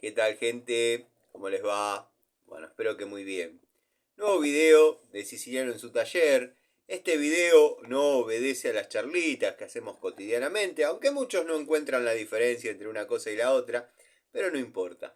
¿Qué tal, gente? ¿Cómo les va? Bueno, espero que muy bien. Nuevo video de Siciliano en su taller. Este video no obedece a las charlitas que hacemos cotidianamente, aunque muchos no encuentran la diferencia entre una cosa y la otra, pero no importa.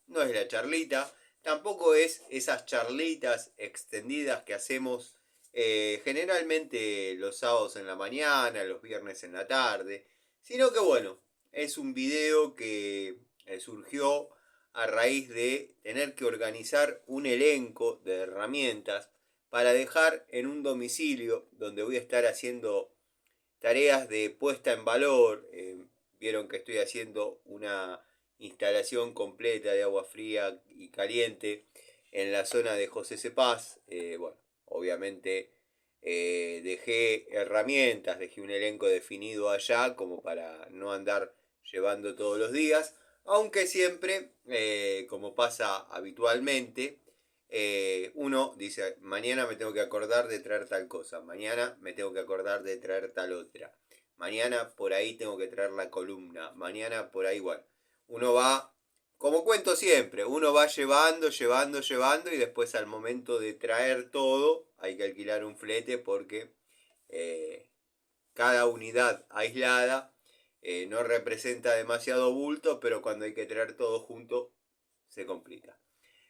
No es la charlita, tampoco es esas charlitas extendidas que hacemos generalmente los sábados en la mañana, los viernes en la tarde, sino que bueno, es un video que surgió a raíz de tener que organizar un elenco de herramientas para dejar en un domicilio donde voy a estar haciendo tareas de puesta en valor. Vieron que estoy haciendo una instalación completa de agua fría y caliente en la zona de José Cepaz. Bueno, obviamente dejé herramientas, dejé un elenco definido allá como para no andar llevando todos los días, aunque siempre, como pasa habitualmente, uno dice, mañana me tengo que acordar de traer tal cosa, mañana me tengo que acordar de traer tal otra, mañana por ahí tengo que traer la columna, mañana por ahí, bueno, uno va, como cuento siempre, uno va llevando y después al momento de traer todo hay que alquilar un flete porque cada unidad aislada no representa demasiado bulto, pero cuando hay que traer todo junto se complica.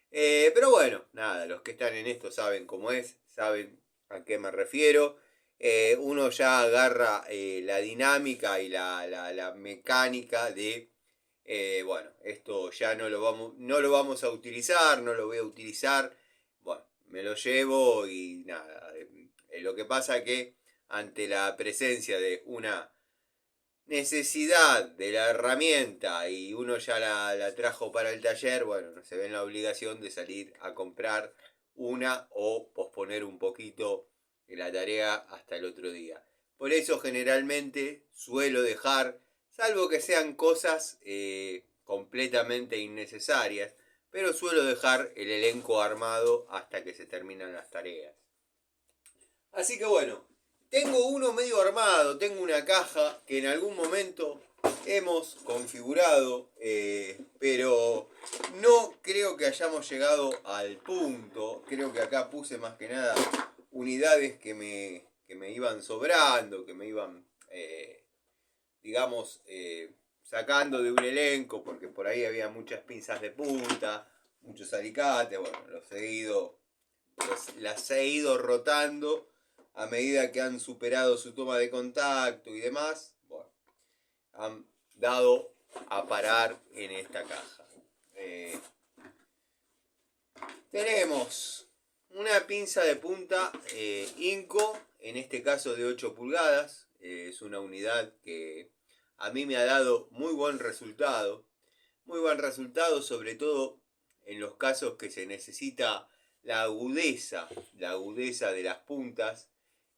Pero bueno, nada, los que están en esto saben cómo es, saben a qué me refiero. Uno ya agarra la dinámica y la mecánica de, bueno, esto ya no lo vamos a utilizar, no lo voy a utilizar. Bueno, me lo llevo y nada. Lo que pasa que ante la presencia de una necesidad de la herramienta y uno ya la trajo para el taller, bueno, no se ve en la obligación de salir a comprar una o posponer un poquito la tarea hasta el otro día. Por eso generalmente suelo dejar, salvo que sean cosas completamente innecesarias, pero suelo dejar el elenco armado hasta que se terminan las tareas. Así que bueno, tengo uno medio armado, tengo una caja que en algún momento hemos configurado, pero no creo que hayamos llegado al punto. Creo que acá puse más que nada unidades que me iban sobrando, que me iban, digamos, sacando de un elenco, porque por ahí había muchas pinzas de punta, muchos alicates, bueno, las he ido rotando a medida que han superado su toma de contacto y demás, bueno, han dado a parar en esta caja. Tenemos una pinza de punta Inco, en este caso de 8 pulgadas. Es una unidad que a mí me ha dado muy buen resultado. Muy buen resultado, sobre todo en los casos que se necesita la agudeza de las puntas.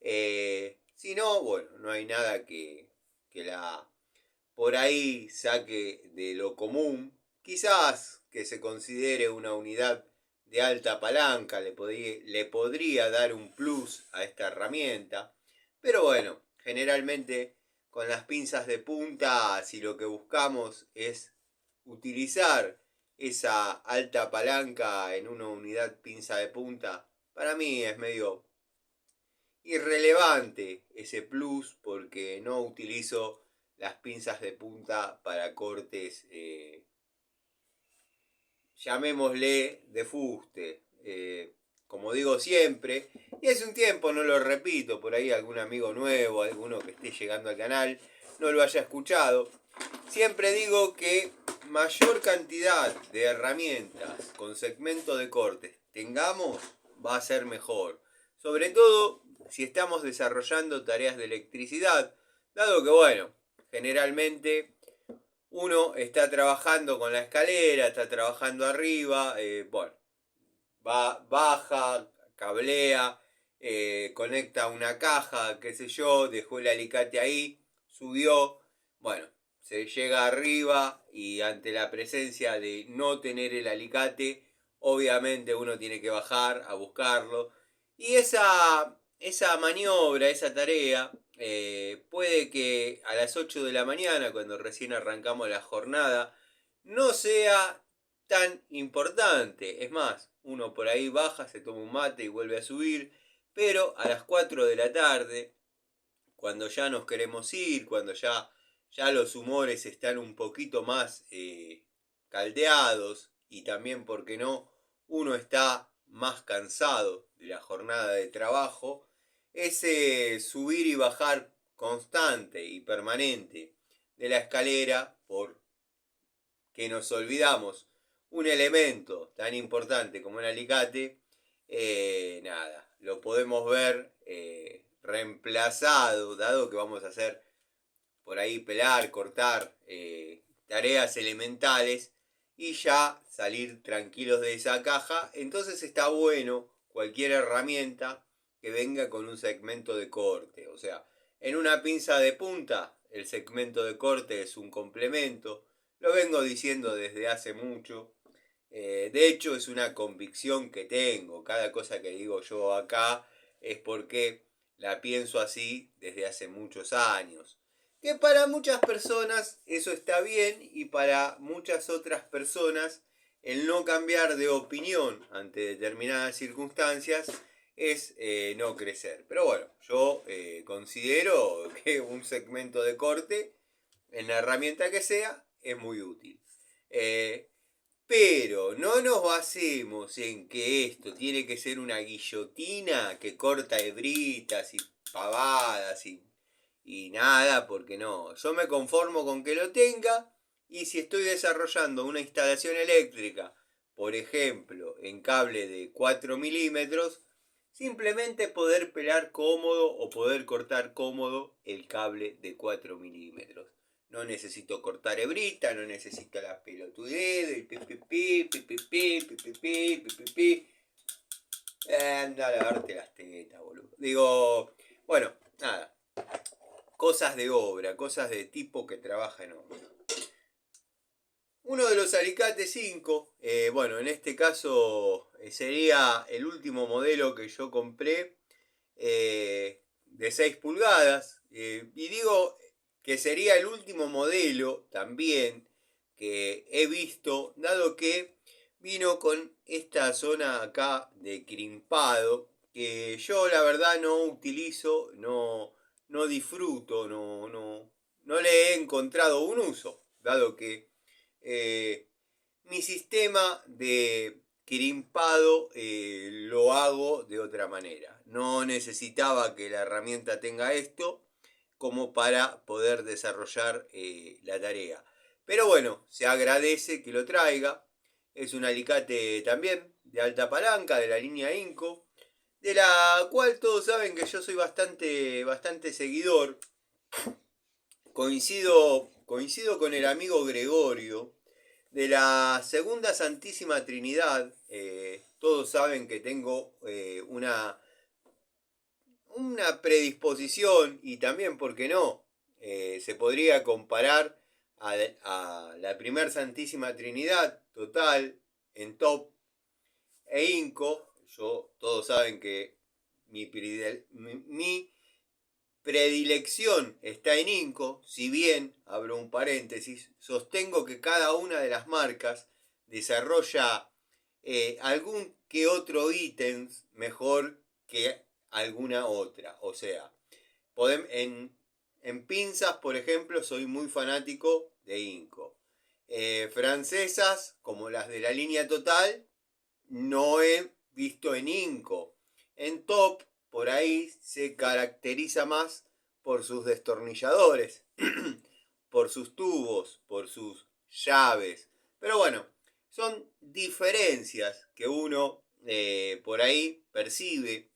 Si no, bueno, no hay nada que la por ahí saque de lo común. Quizás que se considere una unidad de alta palanca le podría dar un plus a esta herramienta. Pero bueno, generalmente con las pinzas de punta, si lo que buscamos es utilizar esa alta palanca en una unidad pinza de punta, para mí es medio irrelevante ese plus porque no utilizo las pinzas de punta para cortes, llamémosle de fuste. Como digo siempre, y hace un tiempo no lo repito, por ahí algún amigo nuevo, alguno que esté llegando al canal, no lo haya escuchado. Siempre digo que mayor cantidad de herramientas con segmento de cortes tengamos, va a ser mejor. Sobre todo si estamos desarrollando tareas de electricidad, dado que, bueno, generalmente uno está trabajando con la escalera, está trabajando arriba, bueno, baja, cablea, conecta una caja, qué sé yo, dejó el alicate ahí, subió, bueno, se llega arriba y ante la presencia de no tener el alicate, obviamente uno tiene que bajar a buscarlo. Y esa maniobra, esa tarea, puede que a las 8 de la mañana, cuando recién arrancamos la jornada, no sea tan importante. Es más, uno por ahí baja, se toma un mate y vuelve a subir, pero a las 4 de la tarde, cuando ya nos queremos ir, cuando ya los humores están un poquito más caldeados y también, porque no, uno está más cansado de la jornada de trabajo, ese subir y bajar constante y permanente de la escalera, por que nos olvidamos un elemento tan importante como el alicate, nada, lo podemos ver reemplazado, dado que vamos a hacer por ahí pelar, cortar tareas elementales y ya salir tranquilos de esa caja. Entonces está bueno cualquier herramienta que venga con un segmento de corte. O sea, en una pinza de punta, el segmento de corte es un complemento. Lo vengo diciendo desde hace mucho. De hecho, es una convicción que tengo. Cada cosa que digo yo acá es porque la pienso así desde hace muchos años. Que para muchas personas eso está bien y para muchas otras personas el no cambiar de opinión ante determinadas circunstancias es no crecer. Pero bueno, yo considero que un segmento de corte en la herramienta que sea es muy útil. Eh, pero no nos basemos en que esto tiene que ser una guillotina que corta hebritas y pavadas y nada, porque no. Yo me conformo con que lo tenga y si estoy desarrollando una instalación eléctrica, por ejemplo, en cable de 4 milímetros, simplemente poder pelar cómodo o poder cortar cómodo el cable de 4 milímetros. No necesito cortar hebrita, no necesito la pelotudez, el pipipi, pipipi, pipipi, pipipi. Anda a lavarte las tetas, boludo. Digo, bueno, nada. Cosas de obra, cosas de tipo que trabaja en obra. Uno de los alicates 5, bueno, en este caso sería el último modelo que yo compré de 6 pulgadas. Y digo que sería el último modelo también que he visto, dado que vino con esta zona acá de crimpado, que yo la verdad no utilizo, no disfruto, no le he encontrado un uso, dado que mi sistema de crimpado lo hago de otra manera. No necesitaba que la herramienta tenga esto como para poder desarrollar la tarea. Pero bueno, se agradece que lo traiga. Es un alicate también de alta palanca de la línea Inco, de la cual todos saben que yo soy bastante seguidor. Coincido con el amigo Gregorio de la Segunda Santísima Trinidad. Todos saben que tengo una predisposición y también, ¿por qué no? Se podría comparar a la Primer Santísima Trinidad total en top e Inco. Todos saben que mi predilección está en Inco, si bien, abro un paréntesis, sostengo que cada una de las marcas desarrolla algún que otro ítem mejor que alguna otra. O sea, en pinzas, por ejemplo, soy muy fanático de Inco. Francesas, como las de la línea Total, no he visto en Inco. En Top, por ahí se caracteriza más por sus destornilladores, por sus tubos, por sus llaves. Pero bueno, son diferencias que uno por ahí percibe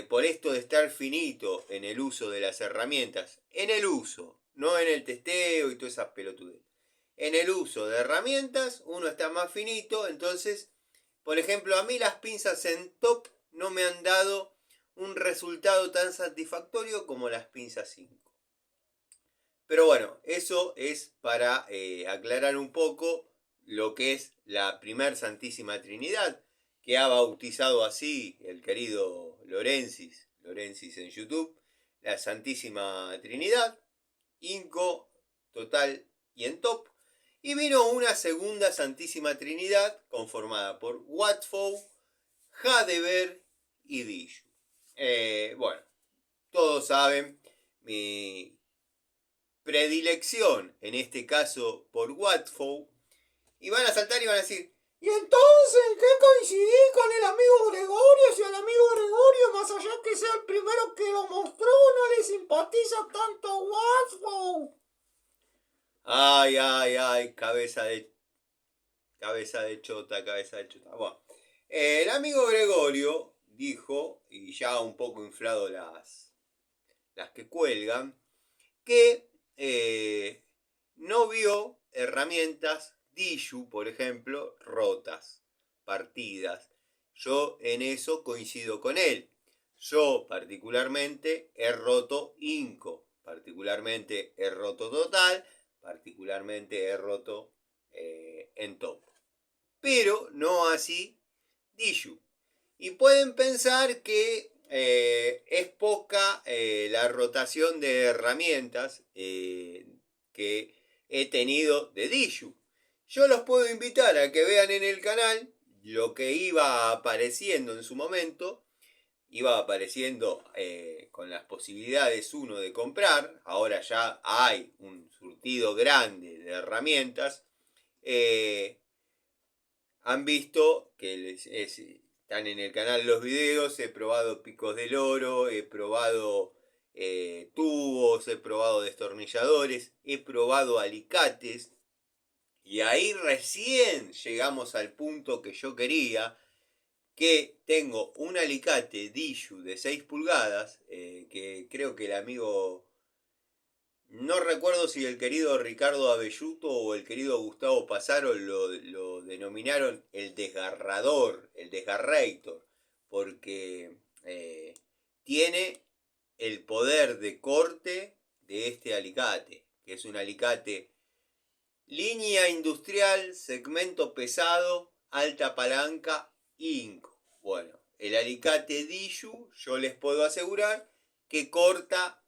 por esto de estar finito en el uso de las herramientas. En el uso, no en el testeo y todas esas pelotudes. En el uso de herramientas uno está más finito, entonces, por ejemplo, a mí las pinzas en Top no me han dado un resultado tan satisfactorio como las pinzas 5. Pero bueno, eso es para aclarar un poco lo que es la primer Santísima Trinidad, que ha bautizado así el querido Lorensis en YouTube, la Santísima Trinidad, Inco, Total y en Top. Y vino una segunda Santísima Trinidad conformada por Watfow, Hadever y Dishu. Bueno, todos saben mi predilección, en este caso por Watfow, y van a saltar y van a decir: ¿y entonces en qué coincidí con el amigo Gregorio? Si al amigo Gregorio, más allá que sea el primero que lo mostró, no le simpatiza tanto a Watfow. Ay, cabeza de chota. Bueno, el amigo Gregorio dijo, y ya un poco inflado las que cuelgan, que no vio herramientas Dishu, por ejemplo, rotas, partidas. Yo en eso coincido con él. Yo particularmente he roto Inco, particularmente he roto Total, particularmente he roto en Top. Pero no así Dishu. Y pueden pensar que es poca la rotación de herramientas que he tenido de Dishu. Yo los puedo invitar a que vean en el canal lo que iba apareciendo en su momento. Iba apareciendo con las posibilidades uno de comprar. Ahora ya hay un surtido grande de herramientas. Han visto que están en el canal los videos, he probado picos del oro, he probado tubos, he probado destornilladores, he probado alicates, y ahí recién llegamos al punto que yo quería, que tengo un alicate Dishu de 6 pulgadas, que creo que el amigo, no recuerdo si el querido Ricardo Abelluto o el querido Gustavo Pasaro lo denominaron el desgarrador, el desgarrator, porque tiene el poder de corte de este alicate, que es un alicate línea industrial, segmento pesado, alta palanca, Inco. Bueno, el alicate Dishu, yo les puedo asegurar que corta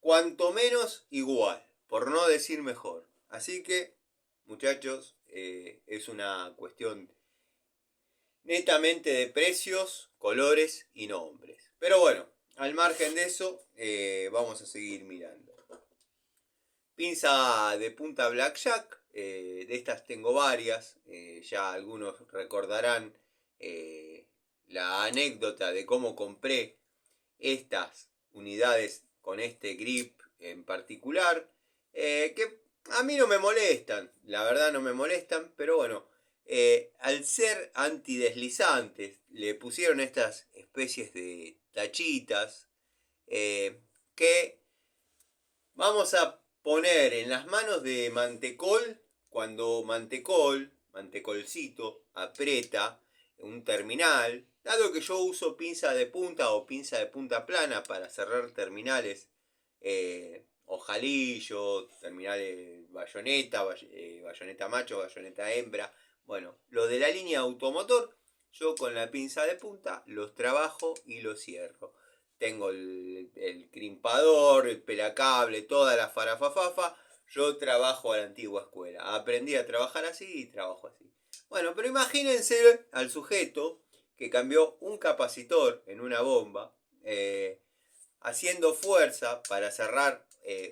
cuanto menos igual, por no decir mejor. Así que, muchachos, es una cuestión netamente de precios, colores y nombres. Pero bueno, al margen de eso, vamos a seguir mirando. Pinza de punta Blackjack, de estas tengo varias, ya algunos recordarán la anécdota de cómo compré estas unidades con este grip en particular, que a mí no me molestan, la verdad no me molestan, pero bueno, al ser antideslizantes, le pusieron estas especies de tachitas que vamos a poner en las manos de Mantecol, cuando Mantecolcito, aprieta un terminal. Dado que yo uso pinza de punta o pinza de punta plana para cerrar terminales ojalillo, terminales bayoneta, bayoneta macho, bayoneta hembra. Bueno, lo de la línea automotor, yo con la pinza de punta los trabajo y los cierro. Tengo el crimpador, el pelacable, toda la farafafafa. Yo trabajo a la antigua escuela. Aprendí a trabajar así y trabajo así. Bueno, pero imagínense al sujeto que cambió un capacitor en una bomba, haciendo fuerza para cerrar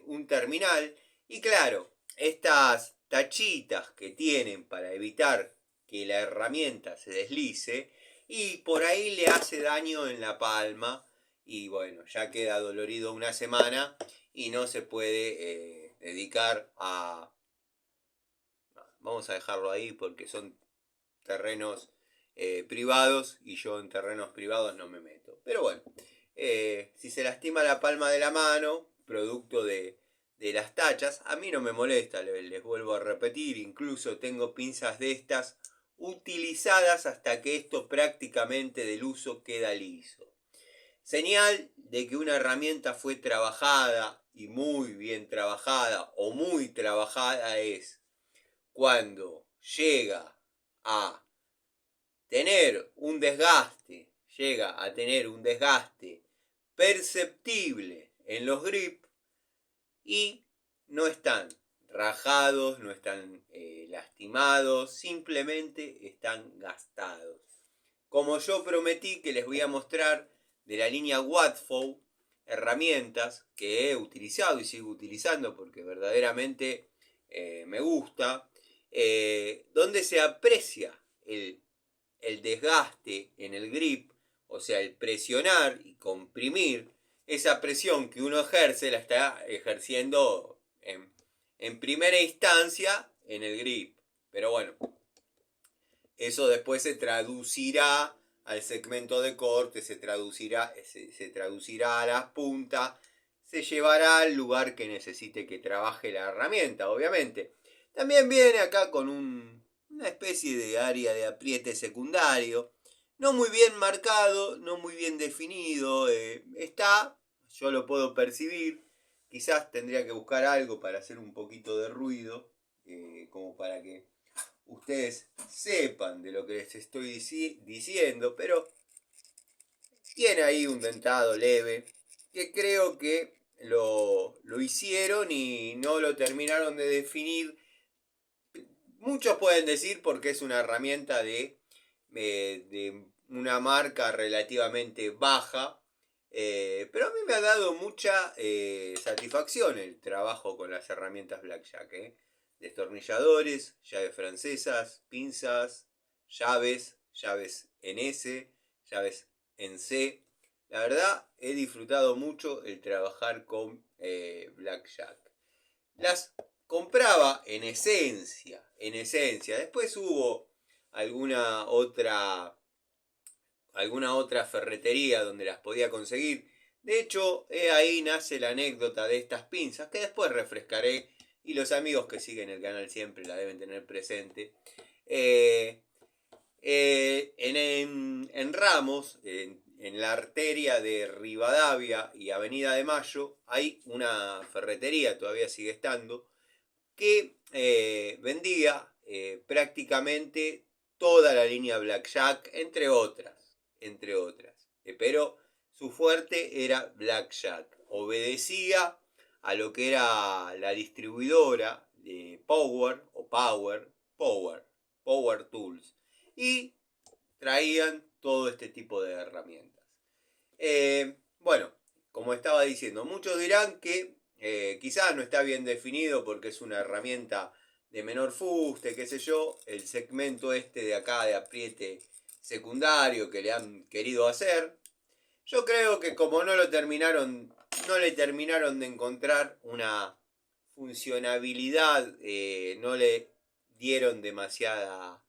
un terminal. Y claro, estas tachitas que tienen para evitar que la herramienta se deslice, y por ahí le hace daño en la palma, y bueno, ya queda dolorido una semana y no se puede dedicar a... Vamos a dejarlo ahí porque son terrenos privados y yo en terrenos privados no me meto. Pero bueno, si se lastima la palma de la mano, producto de las tachas, a mí no me molesta, les vuelvo a repetir, incluso tengo pinzas de estas utilizadas hasta que esto prácticamente del uso queda liso. Señal de que una herramienta fue trabajada y muy bien trabajada o muy trabajada es cuando llega a tener un desgaste, perceptible en los grips y no están rajados, no están lastimados, simplemente están gastados. Como yo prometí que les voy a mostrar de la línea Watfow herramientas que he utilizado y sigo utilizando porque verdaderamente me gusta, donde se aprecia el desgaste en el grip, o sea, el presionar y comprimir, esa presión que uno ejerce la está ejerciendo en primera instancia en el grip. Pero bueno, eso después se traducirá al segmento de corte, se traducirá a las puntas, se llevará al lugar que necesite que trabaje la herramienta, obviamente. También viene acá con una especie de área de apriete secundario, no muy bien marcado, no muy bien definido, está, yo lo puedo percibir, quizás tendría que buscar algo para hacer un poquito de ruido, como para que ustedes sepan de lo que les estoy diciendo, pero tiene ahí un dentado leve que creo que lo hicieron y no lo terminaron de definir. Muchos pueden decir porque es una herramienta de una marca relativamente baja, pero a mí me ha dado mucha satisfacción el trabajo con las herramientas Blackjack. Destornilladores, llaves francesas, pinzas, llaves en S, llaves en C. La verdad, he disfrutado mucho el trabajar con Blackjack. Las compraba en esencia. Después hubo alguna otra ferretería donde las podía conseguir. De hecho, ahí nace la anécdota de estas pinzas, que después refrescaré y los amigos que siguen el canal siempre la deben tener presente. En Ramos, en la arteria de Rivadavia y Avenida de Mayo, hay una ferretería, todavía sigue estando, que vendía prácticamente toda la línea Blackjack, entre otras. Pero su fuerte era Blackjack. Obedecía a lo que era la distribuidora de Power Tools. Y traían todo este tipo de herramientas. Bueno, como estaba diciendo, muchos dirán que quizás no está bien definido porque es una herramienta de menor fuste, qué sé yo, el segmento este de acá de apriete secundario que le han querido hacer. Yo creo que como no le terminaron de encontrar una funcionabilidad, no le dieron demasiado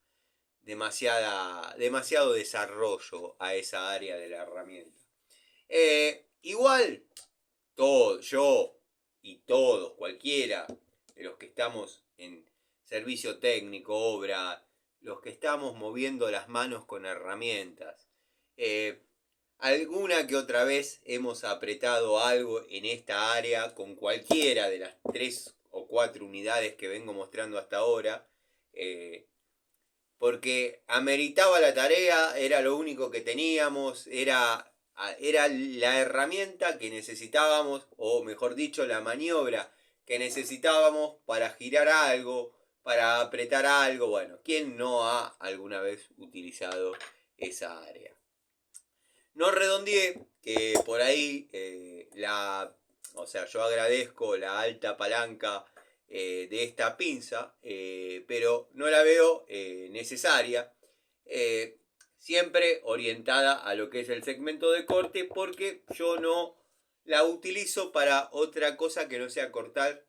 desarrollo a esa área de la herramienta. Igual, yo y todos, cualquiera de los que estamos en servicio técnico, obra, los que estamos moviendo las manos con herramientas, alguna que otra vez hemos apretado algo en esta área con cualquiera de las 3 o 4 unidades que vengo mostrando hasta ahora, porque ameritaba la tarea, era lo único que teníamos, era la herramienta que necesitábamos, o mejor dicho, la maniobra que necesitábamos para girar algo, para apretar algo. Bueno, ¿quién no ha alguna vez utilizado esa área? No redondeé que por ahí yo agradezco la alta palanca de esta pinza, pero no la veo necesaria. Siempre orientada a lo que es el segmento de corte, porque yo no la utilizo para otra cosa que no sea cortar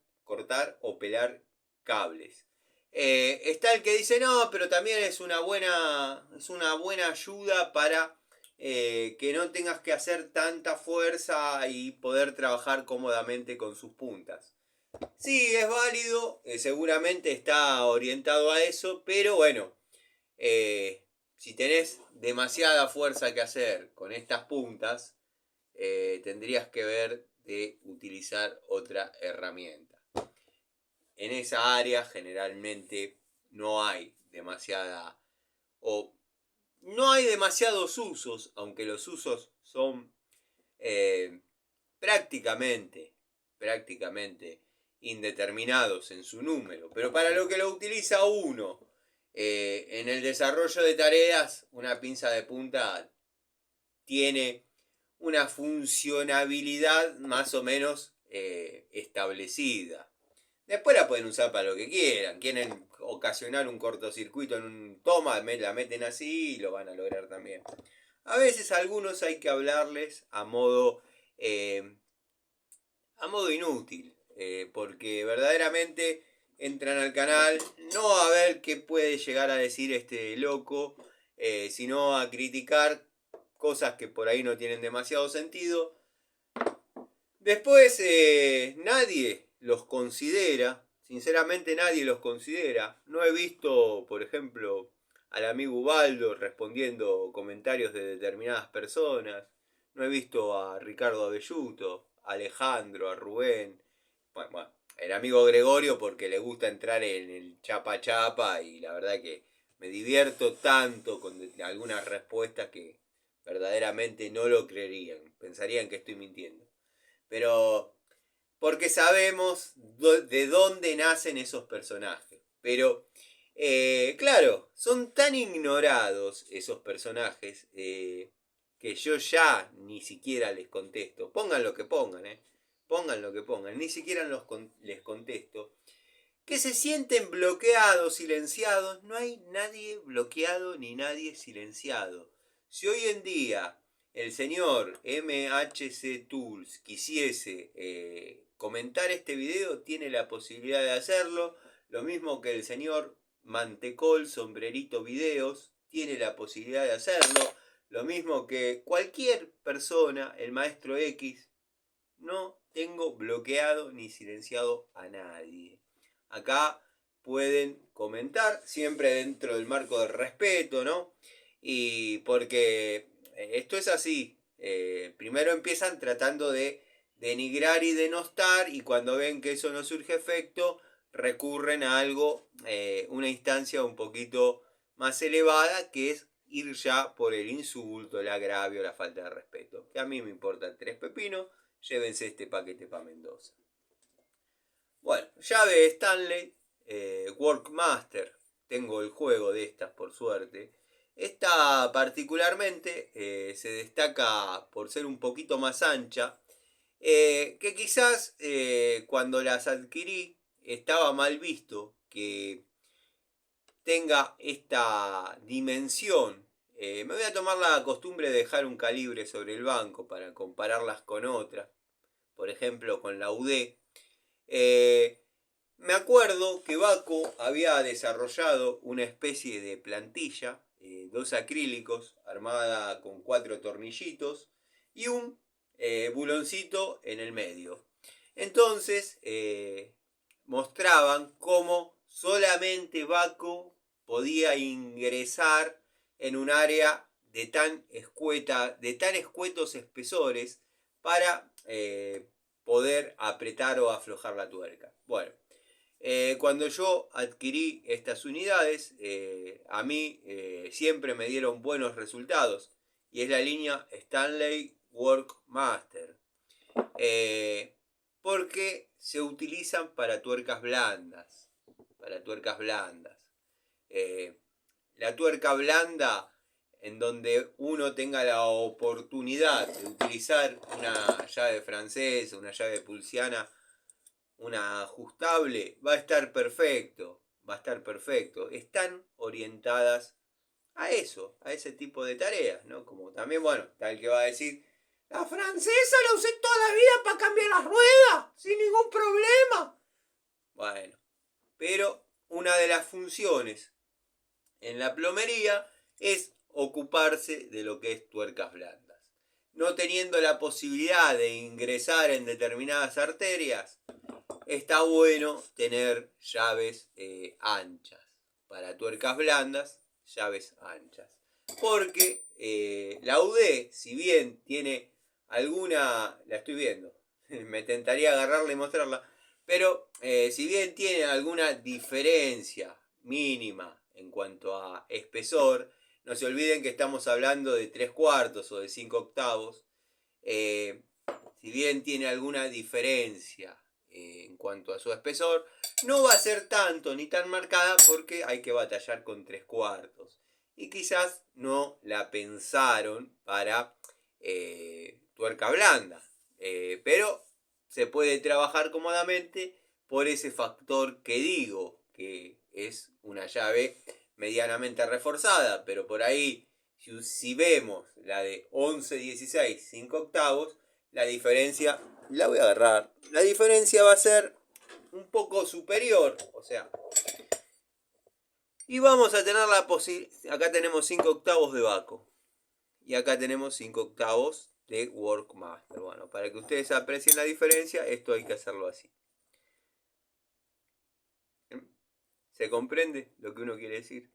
o pelar cables. Está el que dice no, pero también es una buena ayuda para que no tengas que hacer tanta fuerza y poder trabajar cómodamente con sus puntas. Sí, es válido, seguramente está orientado a eso, pero bueno, si tenés demasiada fuerza que hacer con estas puntas, tendrías que ver de utilizar otra herramienta. En esa área generalmente no hay demasiados usos, aunque los usos son prácticamente indeterminados en su número. Pero para lo que lo utiliza uno en el desarrollo de tareas, una pinza de punta tiene una funcionabilidad más o menos establecida. Después la pueden usar para lo que quieran. Quieren ocasionar un cortocircuito en un toma, la meten así y lo van a lograr también. A veces a algunos hay que hablarles a modo inútil. Porque verdaderamente entran al canal no a ver qué puede llegar a decir este loco, sino a criticar cosas que por ahí no tienen demasiado sentido. Después nadie los considera, sinceramente nadie los considera. No he visto, por ejemplo, al amigo Ubaldo respondiendo comentarios de determinadas personas. No he visto a Ricardo Abelluto, a Alejandro, a Rubén. Bueno, el amigo Gregorio porque le gusta entrar en el chapa chapa y la verdad que me divierto tanto con algunas respuestas que verdaderamente no lo creerían. Pensarían que estoy mintiendo. Pero porque sabemos de dónde nacen esos personajes. Pero, claro, son tan ignorados esos personajes que yo ya ni siquiera les contesto. Pongan lo que pongan, pongan lo que pongan. Ni siquiera les contesto. Que se sienten bloqueados, silenciados. No hay nadie bloqueado ni nadie silenciado. Si hoy en día el señor MHC Tools quisiese comentar este video, tiene la posibilidad de hacerlo. Lo mismo que el señor Mantecol Sombrerito Videos tiene la posibilidad de hacerlo. Lo mismo que cualquier persona, el maestro X. No tengo bloqueado ni silenciado a nadie. Acá pueden comentar, siempre dentro del marco del respeto, ¿no? Y porque esto es así. Primero empiezan tratando de denigrar y denostar, y cuando ven que eso no surge efecto, recurren a algo, una instancia un poquito más elevada, que es ir ya por el insulto, el agravio, la falta de respeto. Que a mí me importan 3 pepinos, llévense este paquete para Mendoza. Bueno, llave Stanley, Workmaster, tengo el juego de estas por suerte. Esta particularmente se destaca por ser un poquito más ancha, que quizás cuando las adquirí estaba mal visto que tenga esta dimensión. Me voy a tomar la costumbre de dejar un calibre sobre el banco para compararlas con otras, por ejemplo con la UD. Me acuerdo que Baco había desarrollado una especie de plantilla, 2 acrílicos, armada con 4 tornillitos y un buloncito en el medio. Entonces mostraban cómo solamente Baco podía ingresar en un área de tan escuetos espesores para poder apretar o aflojar la tuerca. Bueno, cuando yo adquirí estas unidades, a mí siempre me dieron buenos resultados, y es la línea Stanley Workmaster, porque se utilizan para tuercas blandas. La tuerca blanda, en donde uno tenga la oportunidad de utilizar una llave francesa, una llave pulsiana, una ajustable, va a estar perfecto. Están orientadas a eso, a ese tipo de tareas, ¿no? Como también, bueno, tal que va a decir, la francesa la usé toda la vida para cambiar las ruedas, sin ningún problema. Bueno, pero una de las funciones en la plomería es ocuparse de lo que es tuercas blandas. No teniendo la posibilidad de ingresar en determinadas arterias, está bueno tener llaves anchas. Para tuercas blandas, llaves anchas. Porque la UD, si bien tiene alguna... La estoy viendo. Me tentaría agarrarla y mostrarla. Pero si bien tiene alguna diferencia mínima en cuanto a espesor, no se olviden que estamos hablando de 3/4 o de 5/8. Si bien tiene alguna diferencia en cuanto a su espesor. No va a ser tanto ni tan marcada porque hay que batallar con 3/4. Y quizás no la pensaron para tuerca blanda. Pero se puede trabajar cómodamente por ese factor que digo, que es una llave medianamente reforzada, pero por ahí, si vemos la de 11-16, 5/8, la diferencia, la voy a agarrar, la diferencia va a ser un poco superior, o sea, y vamos a tener la posibilidad, acá tenemos 5/8 de Baco, y acá tenemos 5/8 de Workmaster. Bueno, para que ustedes aprecien la diferencia, esto hay que hacerlo así. ¿Se comprende lo que uno quiere decir?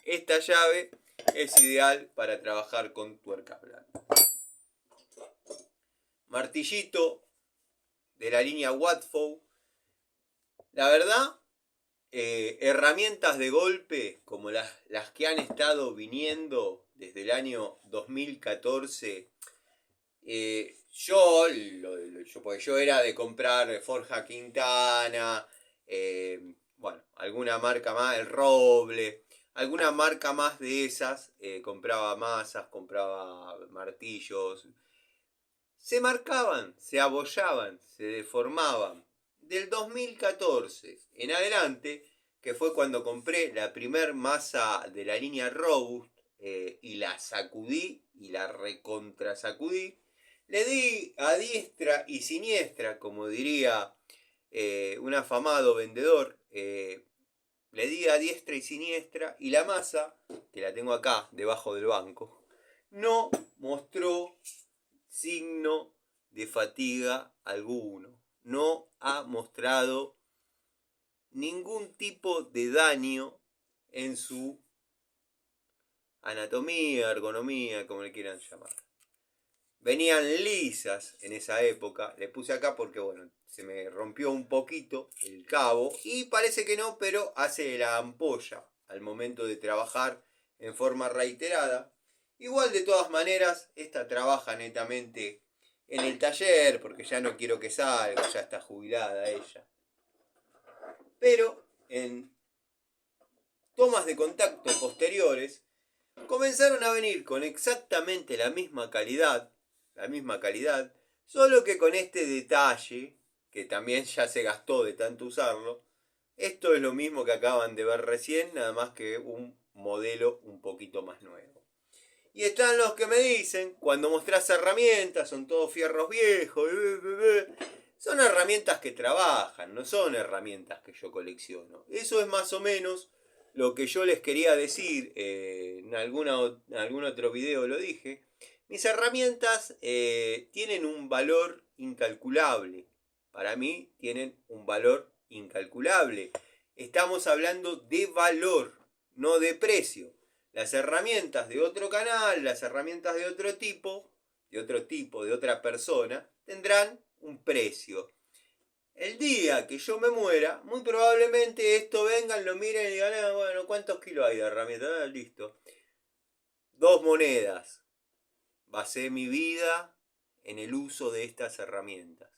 Esta llave es ideal para trabajar con tuercas blandas. Martillito de la línea Watfow. La verdad, herramientas de golpe como las que han estado viniendo desde el año 2014. Porque yo era de comprar Forja Quintana, bueno, alguna marca más, el Roble, alguna marca más de esas, compraba masas, compraba martillos, se marcaban, se abollaban, se deformaban. Del 2014 en adelante, que fue cuando compré la primer masa de la línea Robust, y la sacudí, y la recontra sacudí, le di a diestra y siniestra, como diría un afamado vendedor, le di a diestra y siniestra, y la masa, que la tengo acá, debajo del banco, no mostró signo de fatiga alguno. No ha mostrado ningún tipo de daño en su anatomía, ergonomía, como le quieran llamar. Venían lisas en esa época. Le puse acá porque, bueno, se me rompió un poquito el cabo. Y parece que no, pero hace la ampolla al momento de trabajar en forma reiterada. Igual, de todas maneras, esta trabaja netamente en el taller, porque ya no quiero que salga, ya está jubilada ella. Pero en tomas de contacto posteriores comenzaron a venir con exactamente la misma calidad, solo que con este detalle, que también ya se gastó de tanto usarlo. Esto es lo mismo que acaban de ver recién, nada más que un modelo un poquito más nuevo. Y están los que me dicen, cuando mostrás herramientas, son todos fierros viejos. Son herramientas que trabajan, no son herramientas que yo colecciono. Eso es más o menos lo que yo les quería decir. En algún otro video lo dije. Mis herramientas tienen un valor incalculable. Para mí tienen un valor incalculable. Estamos hablando de valor, no de precio. Las herramientas de otro canal, las herramientas de otro tipo, de otra persona, tendrán un precio. El día que yo me muera, muy probablemente esto vengan, lo miren y digan, bueno, ¿cuántos kilos hay de herramientas? Listo. 2 monedas. Basé mi vida en el uso de estas herramientas.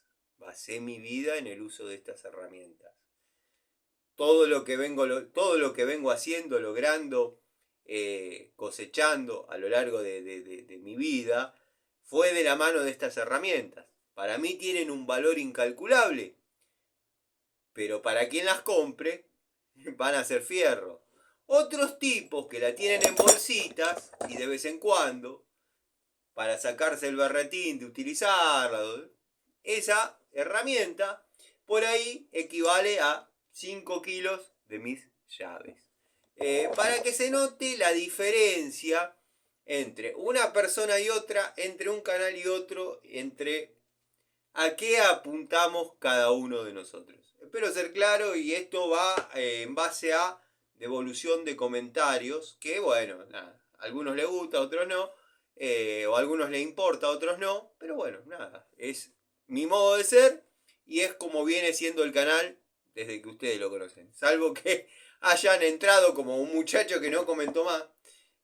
Todo lo que vengo haciendo, logrando, cosechando a lo largo de mi vida, fue de la mano de estas herramientas. Para mí tienen un valor incalculable, pero para quien las compre van a ser fierro. Otros tipos que la tienen en bolsitas y de vez en cuando, para sacarse el berretín de utilizarla, esa herramienta por ahí equivale a 5 kilos de mis llaves. Para que se note la diferencia entre una persona y otra, entre un canal y otro, entre a qué apuntamos cada uno de nosotros. Espero ser claro, y esto va en base a devolución de comentarios, que bueno, nada, a algunos les gusta, a otros no, o a algunos les importa, a otros no, pero bueno, nada, es mi modo de ser y es como viene siendo el canal desde que ustedes lo conocen. Salvo que hayan entrado como un muchacho que no comentó más.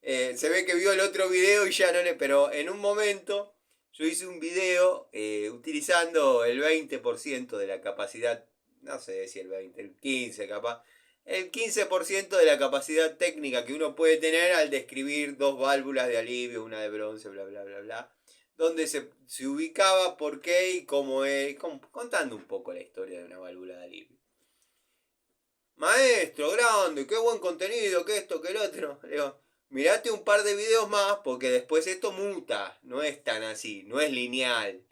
Se ve que vio el otro video y ya no le... Pero en un momento yo hice un video utilizando el 20% de la capacidad, no sé si el 20, el 15 capaz, el 15% de la capacidad técnica que uno puede tener al describir dos válvulas de alivio, una de bronce, bla, bla, bla, bla, donde se ubicaba por qué y cómo es, contando un poco la historia de una válvula de alivio. Maestro, grande, qué buen contenido, que esto, que el otro. Le digo, mirate un par de videos más porque después esto muta, no es tan así, no es lineal.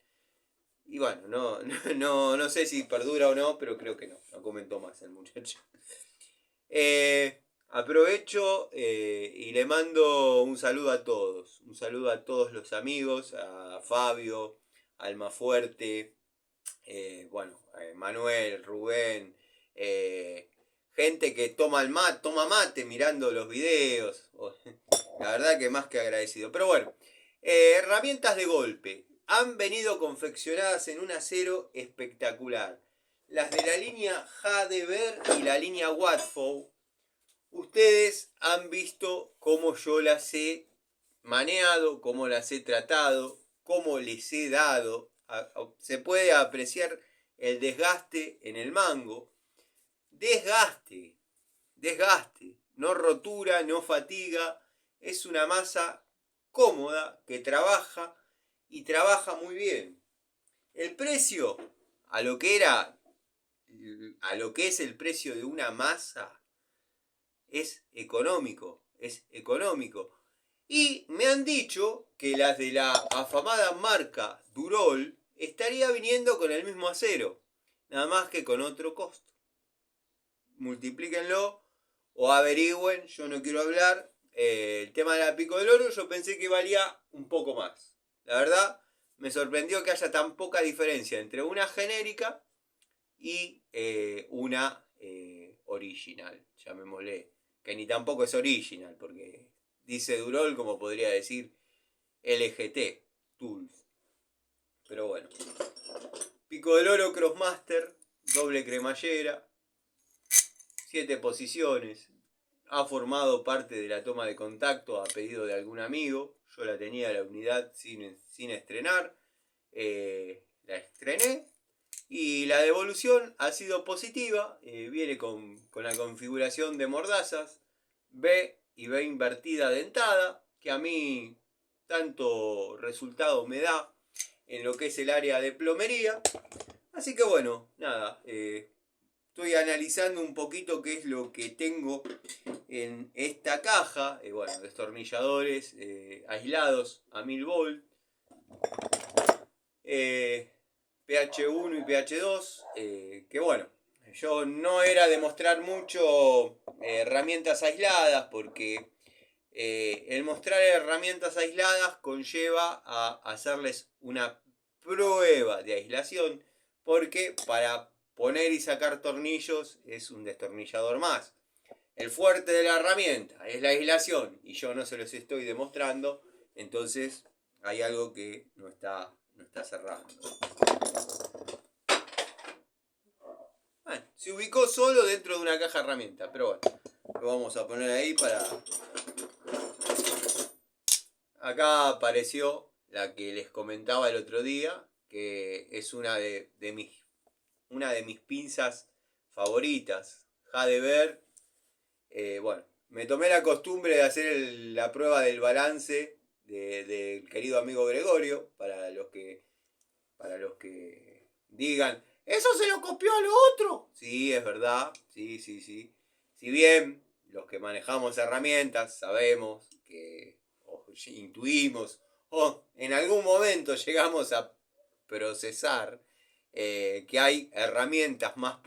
Y bueno, no sé si perdura o no, pero creo que no comentó más el muchacho. Aprovecho y le mando un saludo a todos. Un saludo a todos los amigos, a Fabio, Almafuerte, Manuel, Rubén, gente que toma mate mirando los videos. La verdad que más que agradecido. Pero bueno, herramientas de golpe. Han venido confeccionadas en un acero espectacular. Las de la línea Hadeber y la línea Watfow. Ustedes han visto cómo yo las he maneado, cómo las he tratado, cómo les he dado. Se puede apreciar el desgaste en el mango. Desgaste, no rotura, no fatiga. Es una masa cómoda que trabaja y trabaja muy bien. El precio, a lo que es el precio de una masa, es económico. Y me han dicho que las de la afamada marca Durol estaría viniendo con el mismo acero, nada más que con otro costo. Multiplíquenlo o averigüen, yo no quiero hablar. El tema de la Pico del Oro yo pensé que valía un poco más. La verdad, me sorprendió que haya tan poca diferencia entre una genérica y una original, llamémosle. Que ni tampoco es original, porque dice Durol como podría decir LGT, Tools. Pero bueno. Pico del Oro Crossmaster, doble cremallera, 7 posiciones. Ha formado parte de la toma de contacto a pedido de algún amigo. Yo la tenía la unidad sin estrenar. La estrené. Y la devolución ha sido positiva. Viene con la configuración de mordazas. B y B invertida dentada. Que a mí tanto resultado me da en lo que es el área de plomería. Así que bueno, nada. Estoy analizando un poquito qué es lo que tengo en esta caja. Destornilladores aislados a 1000 volt. pH1 y pH2. Que bueno, yo no era de mostrar mucho herramientas aisladas porque el mostrar herramientas aisladas conlleva a hacerles una prueba de aislación, porque para poner y sacar tornillos es un destornillador más. El fuerte de la herramienta es la aislación y yo no se los estoy demostrando, entonces hay algo que no está cerrando. Bueno, se ubicó solo dentro de una caja de herramientas, pero bueno, lo vamos a poner ahí para... Acá apareció la que les comentaba el otro día, que es una de mis pinzas favoritas, Hadeber. Me tomé la costumbre de hacer la prueba del balance del querido amigo Gregorio, para los que digan, ¡Eso se lo copió al otro! Sí, es verdad, sí. Si bien los que manejamos herramientas sabemos que, o intuimos, o en algún momento llegamos a procesar que hay herramientas más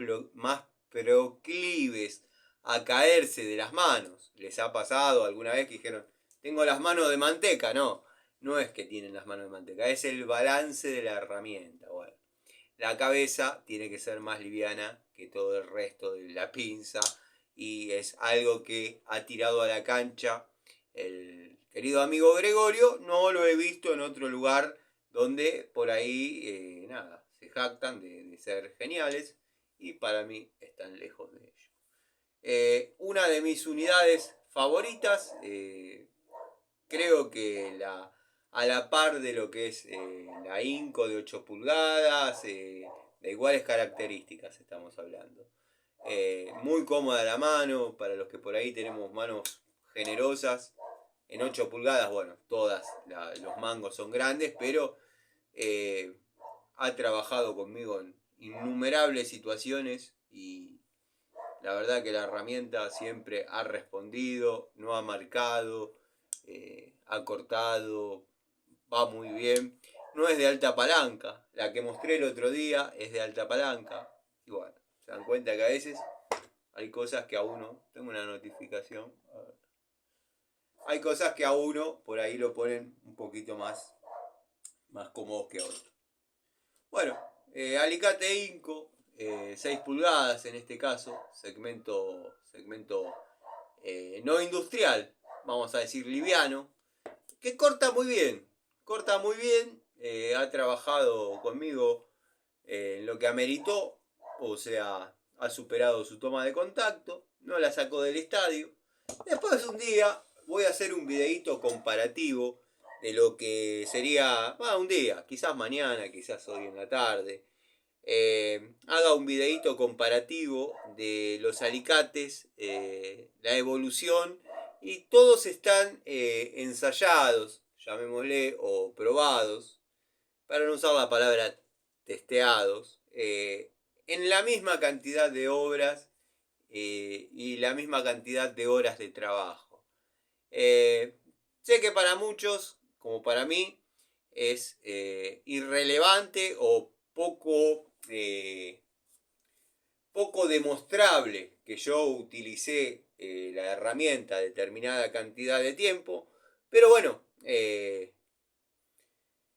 proclives a caerse de las manos. ¿Les ha pasado alguna vez que dijeron, tengo las manos de manteca? No es que tienen las manos de manteca, es el balance de la herramienta. Bueno, la cabeza tiene que ser más liviana que todo el resto de la pinza y es algo que ha tirado a la cancha el querido amigo Gregorio. No lo he visto en otro lugar donde por ahí se jactan de ser geniales y para mí están lejos de ello. Una de mis unidades favoritas, creo que la a la par de lo que es la Inco de 8 pulgadas, de iguales características estamos hablando. Muy cómoda la mano, para los que por ahí tenemos manos generosas. En 8 pulgadas, bueno, todas los mangos son grandes, pero ha trabajado conmigo en innumerables situaciones y la verdad que la herramienta siempre ha respondido, no ha marcado, ha cortado, va muy bien. No es de alta palanca, la que mostré el otro día es de alta palanca. Y bueno, se dan cuenta que a veces hay cosas que a uno, tengo una notificación, a ver. Hay cosas que a uno por ahí lo ponen un poquito más cómodos que a otros. Bueno, alicate Inco, 6 pulgadas en este caso, segmento no industrial, vamos a decir liviano, que corta muy bien, ha trabajado conmigo en lo que ameritó, o sea, ha superado su toma de contacto, no la sacó del estadio. Después un día voy a hacer un videito comparativo de lo que sería, un día, quizás mañana, quizás hoy en la tarde, haga un videito comparativo de los alicates, la evolución, y todos están ensayados, llamémosle, o probados, para no usar la palabra testeados, en la misma cantidad de obras y la misma cantidad de horas de trabajo. Sé que para muchos, como para mí, es irrelevante o poco demostrable que yo utilicé la herramienta determinada cantidad de tiempo, pero bueno,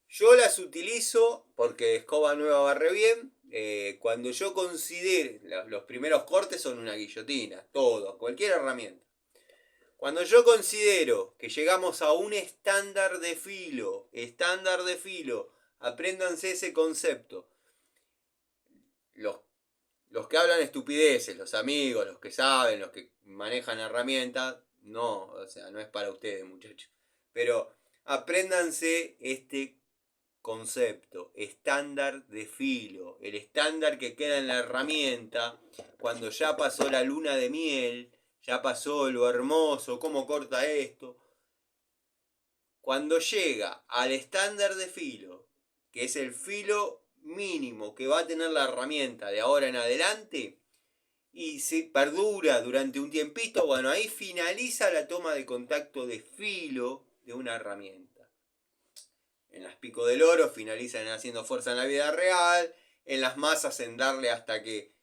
yo las utilizo porque escoba nueva barre bien. Cuando yo considere, los primeros cortes son una guillotina, todo, cualquier herramienta. Cuando yo considero que llegamos a un estándar de filo, apréndanse ese concepto. Los que hablan estupideces, los amigos, los que saben, los que manejan herramientas, no, o sea, no es para ustedes, muchachos. Pero apréndanse este concepto, estándar de filo, el estándar que queda en la herramienta cuando ya pasó la luna de miel, ya pasó lo hermoso, cómo corta esto. Cuando llega al estándar de filo, que es el filo mínimo que va a tener la herramienta de ahora en adelante, y se perdura durante un tiempito, bueno, ahí finaliza la toma de contacto de filo de una herramienta. En las Pico del Oro finalizan haciendo fuerza en la vida real, en las masas en darle hasta que,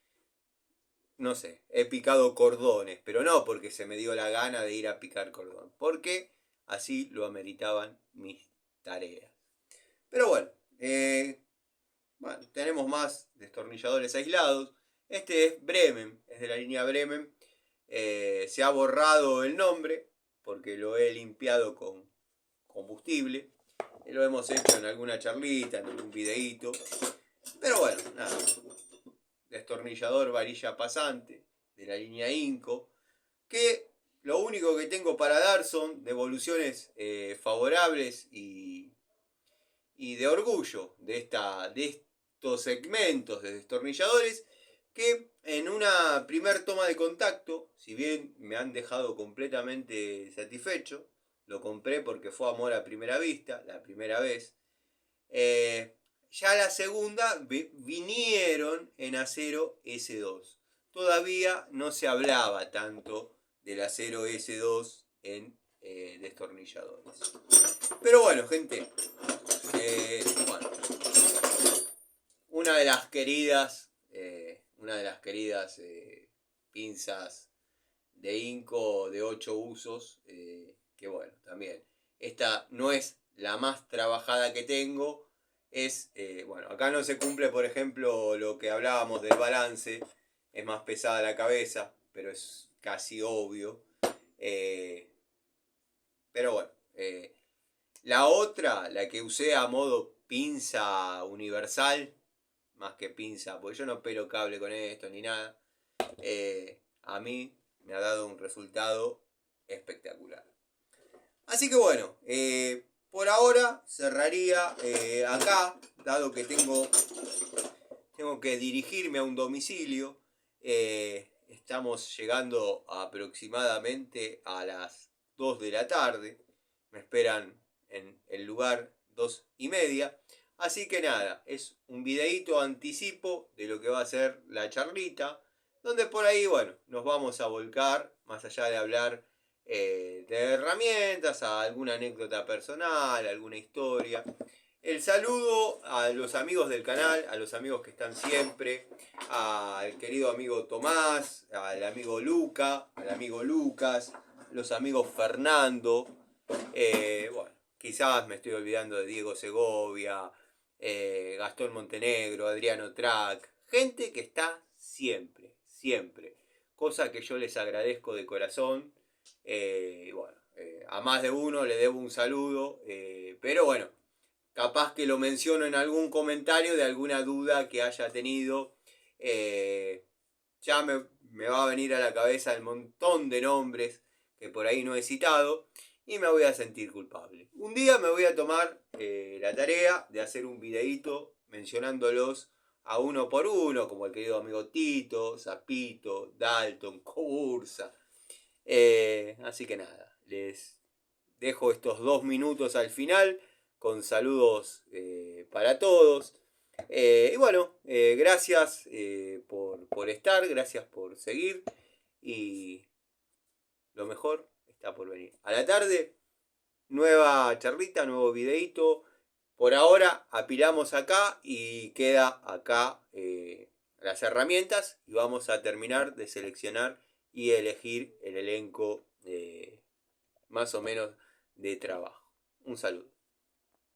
no sé, he picado cordones, pero no porque se me dio la gana de ir a picar cordón, porque así lo ameritaban mis tareas. Pero bueno, tenemos más destornilladores aislados. Este es Bremen, es de la línea Bremen. Se ha borrado el nombre porque lo he limpiado con combustible. Lo hemos hecho en alguna charlita, en algún videíto. Pero bueno, nada. Destornillador varilla pasante de la línea Inco. Que lo único que tengo para dar son devoluciones favorables y de orgullo de estos segmentos de destornilladores que en una primer toma de contacto, si bien me han dejado completamente satisfecho, lo compré porque fue amor a primera vista, la primera vez, ya la segunda vinieron en acero S2. Todavía no se hablaba tanto del acero S2 en destornilladores. Pero bueno, gente, bueno, una de las queridas pinzas de Inco de 8 usos, que bueno, también esta no es la más trabajada que tengo, es, bueno, acá no se cumple, por ejemplo, lo que hablábamos del balance, es más pesada la cabeza, pero es casi obvio, pero bueno, la otra, la que usé a modo pinza universal, más que pinza, porque yo no pelo cable con esto ni nada, a mí me ha dado un resultado espectacular. Así que bueno, por ahora cerraría acá, dado que tengo que dirigirme a un domicilio. Estamos llegando aproximadamente a las 2 de la tarde. Me esperan en el lugar 2:30. Así que nada, es un videíto anticipo de lo que va a ser la charlita, donde por ahí, bueno, nos vamos a volcar, más allá de hablar de herramientas, a alguna anécdota personal, alguna historia. El saludo a los amigos del canal, a los amigos que están siempre, al querido amigo Tomás, al amigo Luca, al amigo Lucas, los amigos Fernando, bueno, quizás me estoy olvidando de Diego Segovia, Gastón Montenegro, Adriano Track, gente que está siempre, siempre, cosa que yo les agradezco de corazón. Bueno, a más de uno le debo un saludo, pero bueno, capaz que lo menciono en algún comentario de alguna duda que haya tenido. Ya me va a venir a la cabeza el montón de nombres que por ahí no he citado y me voy a sentir culpable. Un día me voy a tomar la tarea de hacer un videíto mencionándolos a uno por uno, como el querido amigo Tito, Zapito, Dalton, Cobursa. Así que nada, les dejo estos 2 minutos al final con saludos para todos. Y bueno, gracias por estar, gracias por seguir y lo mejor está por venir. A la tarde, nueva charlita, nuevo videito. Por ahora apilamos acá y queda acá las herramientas y vamos a terminar de seleccionar y elegir el elenco más o menos de trabajo. Un saludo.